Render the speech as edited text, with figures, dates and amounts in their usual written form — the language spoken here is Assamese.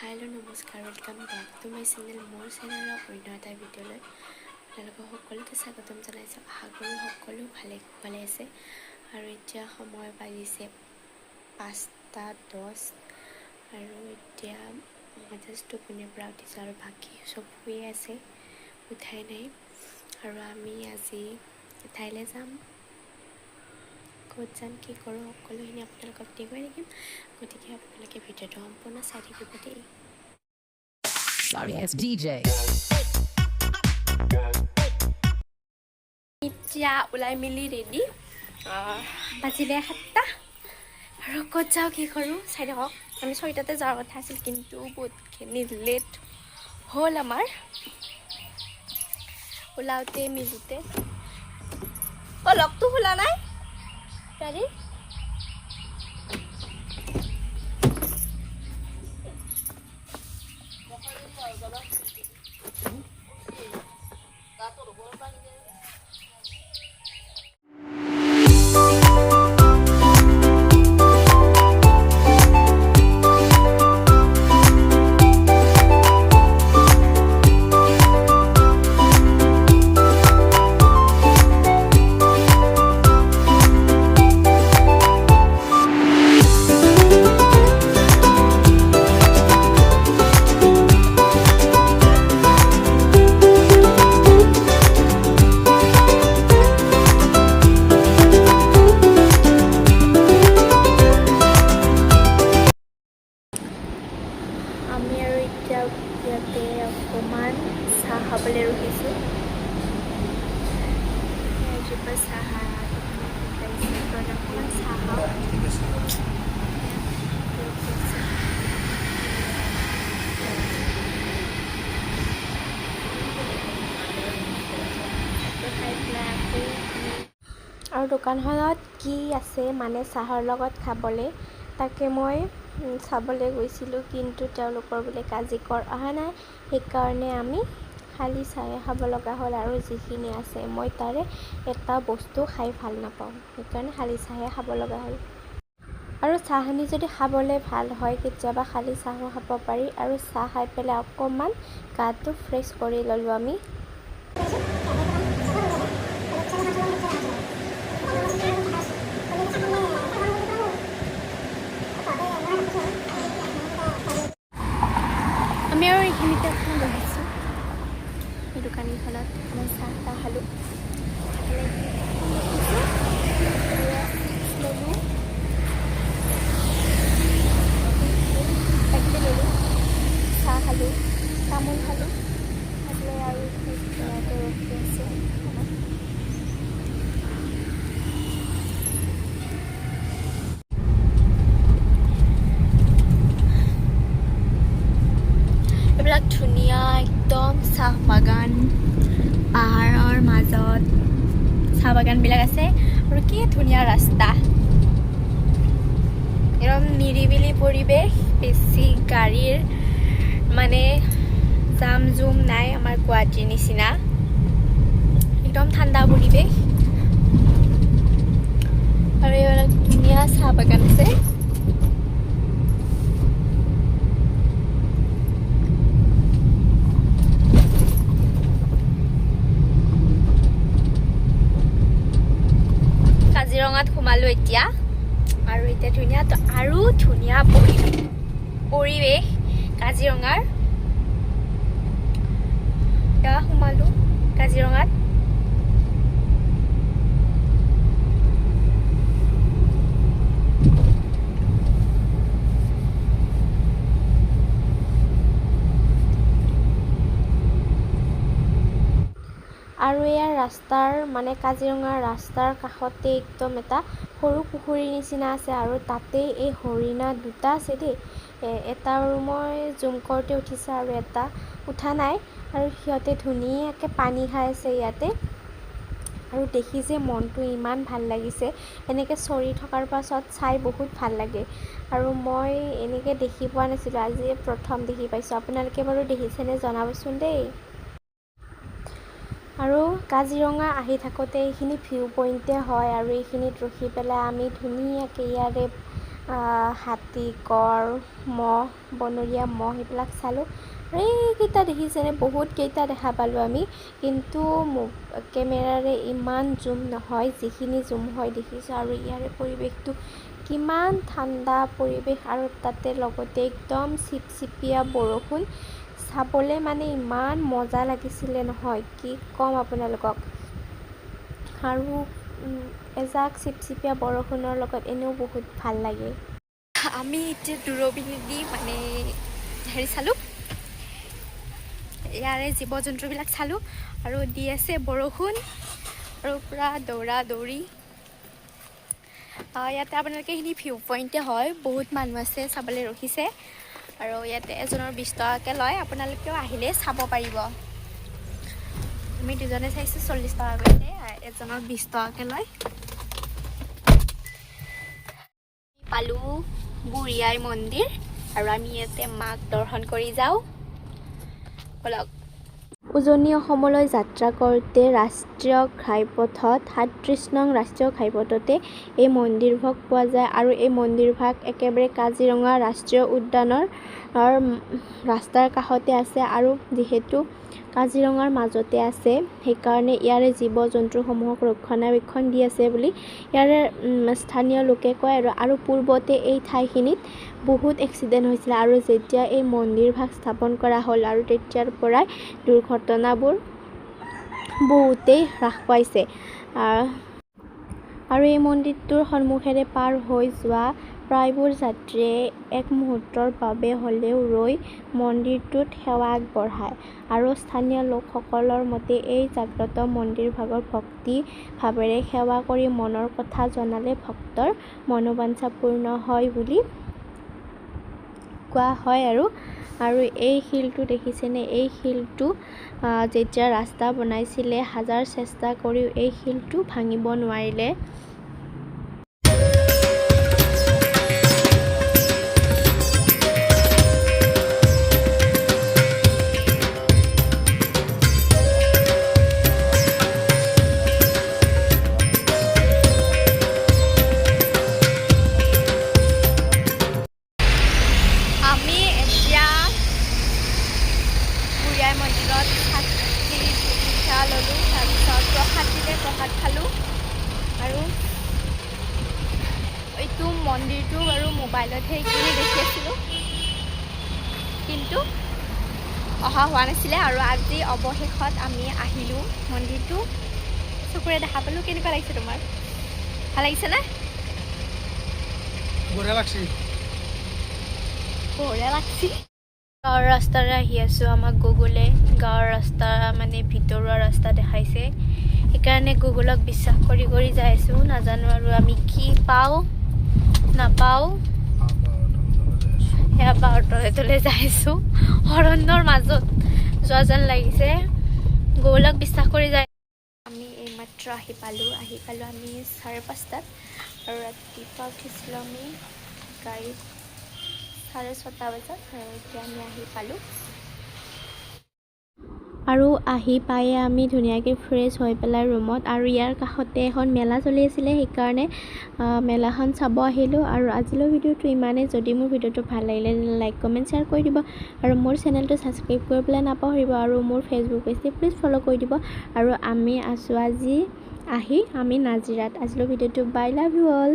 Hello, নমস্কাৰ, welcome back to my channel. মোৰ চেনেলৰ অন্য এটা ভিডিঅ'লৈ আপোনালোকক সকলোকে স্বাগতম জনাইছোঁ। আশা কৰোঁ সকলো ভালে আছে। আৰু এতিয়া সময় বাজিছে 5:10 আৰু এতিয়া জাষ্ট টোপনিৰ পৰা উঠিছোঁ আৰু বাকী চব শুয়ে আছে, উঠাই নাই। আৰু আমি আজি ঠাইলৈ যাম। ক'ত যাম, কি কৰোঁ, সকলোখিনি আপোনালোকক দেখুৱাই থাকিম। গতিকে আপোনালোকে ভিডিঅ'টো সম্পূৰ্ণ চাই থাকিব দেই। Sorry, it's DJ. এতিয়া ওলাই মেলি ৰেডি, বাজিলে 7টা। আৰু ক'ত যাওঁ, কি কৰোঁ চাই থাকক। আমি 6টাতে যোৱাৰ কথা আছিল, কিন্তু বহুতখিনি লেট হ'ল আমাৰ ওলাওঁতে মিলোতে। লগটো খোলা নাই গাড়ী। আমি আৰু এতিয়া ইয়াতে অকণমান চাহ খাবলৈ ৰখিছোঁ। এজোপা চাহ অকণমান চাহ খাওঁ। আৰু দোকানখনত কি আছে মানে চাহৰ লগত খাবলৈ, তাকে মই চাবলৈ গৈছিলোঁ, কিন্তু তেওঁলোকৰ বোলে কাজিকৰ অহা নাই। সেইকাৰণে আমি খালী চাহে খাব লগা হ'ল। আৰু যিখিনি আছে মই তাৰে এটা বস্তু খাই ভাল নাপাওঁ, সেইকাৰণে খালী চাহে খাব লগা হ'ল। আৰু চাহখিনি যদি খাবলৈ ভাল হয়, কেতিয়াবা খালী চাহো খাব পাৰি। আৰু চাহ খাই পেলাই অকণমান গাটো ফ্ৰেছ কৰি ল'লোঁ আমি। আমি আৰু এইখিনিতে অকণমান বহিছোঁ, এই দোকানখনত মই চাহ তাহ খালোঁ। ল'লোঁ চাহ খালোঁ, তামোল খালোঁ, খাই আৰু ধুনীয়াকৈ ৰখি আছোঁ। এইবিলাক ধুনীয়া একদম চাহ বাগান, পাহাৰৰ মাজত চাহ বাগানবিলাক আছে। আৰু কি ধুনীয়া ৰাস্তা, একদম নিৰিবিলি পৰিৱেশ, বেছি গাড়ীৰ মানে জাম জুম নাই, আমাৰ গুৱাহাটীৰ নিচিনা। একদম ঠাণ্ডা পৰিৱেশ। আৰু এইবিলাক ধুনীয়া চাহ বাগান আছে। কাজিৰঙাত সোমালোঁ এতিয়া, আৰু এতিয়া ধুনীয়া আৰু ধুনীয়া পৰিৱেশ কাজিৰঙাৰ। এতিয়া সোমালোঁ কাজিৰঙাত। আৰু ইয়াৰ ৰাস্তাৰ মানে কাজিৰঙাৰ ৰাস্তাৰ কাষতে একদম এটা সৰু পুখুৰীৰ নিচিনা আছে। আৰু তাতেই এই হৰিণা দুটা আছে দেই। এটা মই জুম কৰোঁতে উঠিছে আৰু এটা উঠা নাই। আৰু সিহঁতে ধুনীয়াকৈ পানী খাই আছে ইয়াতে। আৰু দেখি যে মনটো ইমান ভাল লাগিছে, এনেকৈ চৰি থকাৰ পাছত চাই বহুত ভাল লাগে। আৰু মই এনেকৈ দেখি পোৱা নাছিলোঁ, আজি প্ৰথম দেখি পাইছোঁ। আপোনালোকে বাৰু দেখিছেনে জনাবচোন দেই। আৰু কাজিৰঙা আহি থাকোঁতে এইখিনি ভিউ পইণ্টে হয়, আৰু এইখিনিত ৰখি পেলাই আমি ধুনীয়াকৈ ইয়াৰে হাতী, গড়, মহ, বনৰীয়া মহ এইবিলাক চালোঁ। আৰু এইকেইটা দেখিছেনে, বহুত কেইটা দেখা পালোঁ আমি, কিন্তু কেমেৰাৰে ইমান জুম নহয়, যিখিনি জুম হয় দেখিছোঁ। আৰু ইয়াৰে পৰিৱেশটো কিমান ঠাণ্ডা পৰিৱেশ, আৰু তাতে লগতে একদম চিপচিপীয়া বৰষুণ, চাবলৈ মানে ইমান মজা লাগিছিলে নহয়, কি ক'ম আপোনালোকক। আৰু এজাক চিপচিপীয়া বৰষুণৰ লগত এনেও বহুত ভাল লাগে। আমি এতিয়া দূৰবীণেদি মানে চালোঁ, ইয়াৰে জীৱ জন্তুবিলাক চালোঁ, আৰু দি আছে বৰষুণ, আৰু পূৰা দৌৰা দৌৰি। ইয়াতে আপোনালোকে এইখিনি ভিউ পইণ্টে হয়, বহুত মানুহ আছে চাবলৈ ৰখিছে, আৰু ইয়াতে এজনৰ 20 টকাকৈ লয়, আপোনালোকেও আহিলে চাব পাৰিব। আমি দুজনে চাইছোঁ 40 টকাকৈ, এজনৰ 20 টকাকৈ লয়। পালোঁ বুঢ়ী আই মন্দিৰ, আৰু আমি ইয়াতে মাক দৰ্শন কৰি যাওঁ, বলক। উজনি অসমলৈ যাত্ৰা কৰোঁতে ৰাষ্ট্ৰীয় ঘাইপথত 37 নং ৰাষ্ট্ৰীয় ঘাইপথতে এই মন্দিৰভাগ পোৱা যায়, আৰু এই মন্দিৰভাগ একেবাৰে কাজিৰঙা ৰাষ্ট্ৰীয় উদ্যানৰ ৰাস্তাৰ কাষতে আছে, আৰু যিহেতু কাজিৰঙাৰ মাজতে আছে, সেইকাৰণে ইয়াৰে জীৱ জন্তুসমূহক ৰক্ষণাবেক্ষণ দি আছে বুলি ইয়াৰে স্থানীয় লোকে কয়। আৰু পূৰ্বতে এই ঠাইখিনিত বহুত এক্সিডেণ্ট হৈছিলে, আৰু যেতিয়া এই মন্দিৰভাগ স্থাপন কৰা হ'ল, আৰু তেতিয়াৰ পৰাই দুৰ্ঘটনাবোৰ বহুতেই হ্ৰাস পাইছে। আৰু এই মন্দিৰটোৰ সন্মুখেৰে পাৰ হৈ যোৱা প্ৰায়বোৰ যাত্ৰীয়ে এক মুহূৰ্তৰ বাবে হ'লেও ৰৈ মন্দিৰটোত সেৱা আগবঢ়ায়। আৰু স্থানীয় লোকসকলৰ মতে এই জাগ্ৰত মন্দিৰভাগৰ ভক্তি ভাৱেৰে সেৱা কৰি মনৰ কথা জনালে ভক্তৰ মনোবাঞ্ছা পূৰ্ণ হয় বুলি কোৱা হয়। আৰু এই শিলটো দেখিছেনে, এই শিলটো যেতিয়া ৰাস্তা বনাইছিলে, হাজাৰ চেষ্টা কৰিও এই শিলটো ভাঙিব নোৱাৰিলে। আমি এতিয়া বুঢ়ী আই মন্দিৰত চাকি দীক্ষা ল'লোঁ, তাৰপিছত প্ৰসাদ দিলে, প্ৰসাদ খালোঁ। আৰু এইটো মন্দিৰটো বাৰু মোবাইলতহে এইখিনি দেখি আছিলোঁ, কিন্তু অহা হোৱা নাছিলে। আৰু আজি অৱশেষত আমি আহিলোঁ, মন্দিৰটো চকুৰে দেখা পালোঁ। কেনেকুৱা লাগিছে তোমাৰ? ভাল লাগিছেনে? বঢ়িয়া লাগছি। গাঁৱৰ ৰাস্তাৰে আহি আছোঁ, আমাক গুগলে গাঁৱৰ ৰাস্তা মানে ভিতৰুৱা ৰাস্তা দেখাইছে, সেইকাৰণে গুগলক বিশ্বাস কৰি যাই আছোঁ। নাজানো আৰু আমি কি পাওঁ নাপাওঁ। সেয়া পাহাৰ তলে যাই আছোঁ, অৰণ্যৰ মাজত যোৱা যেন লাগিছে, গুগলক বিশ্বাস কৰি যাই। আমি এইমাত্ৰ আহি পালোঁ আমি 5:30টাত, আৰু ৰাতিপুৱা উঠিছিলোঁ আমি গাড়ীত 6:30 বজাত, আৰু এতিয়া আমি আহি পালোঁ। আৰু আহি পায়ে আমি ধুনীয়াকৈ ফ্ৰেছ হৈ পেলাই ৰুমত, আৰু ইয়াৰ কাষতে এখন মেলা চলি আছিলে, সেইকাৰণে মেলাখন চাব আহিলোঁ। আৰু আজিলৈ ভিডিঅ'টো ইমানেই। যদি মোৰ ভিডিঅ'টো ভাল লাগিলে লাইক কমেণ্ট শ্বেয়াৰ কৰি দিব, আৰু মোৰ চেনেলটো ছাবস্ক্ৰাইব কৰিবলৈ নাপাহৰিব, আৰু মোৰ ফেচবুক পেজটো প্লিজ ফ'ল' কৰি দিব। আৰু আমি আছোঁ আজি আমি নাজিৰাত। আজিলৈ ভিডিঅ'টো বাই, লাভ ইউ অল।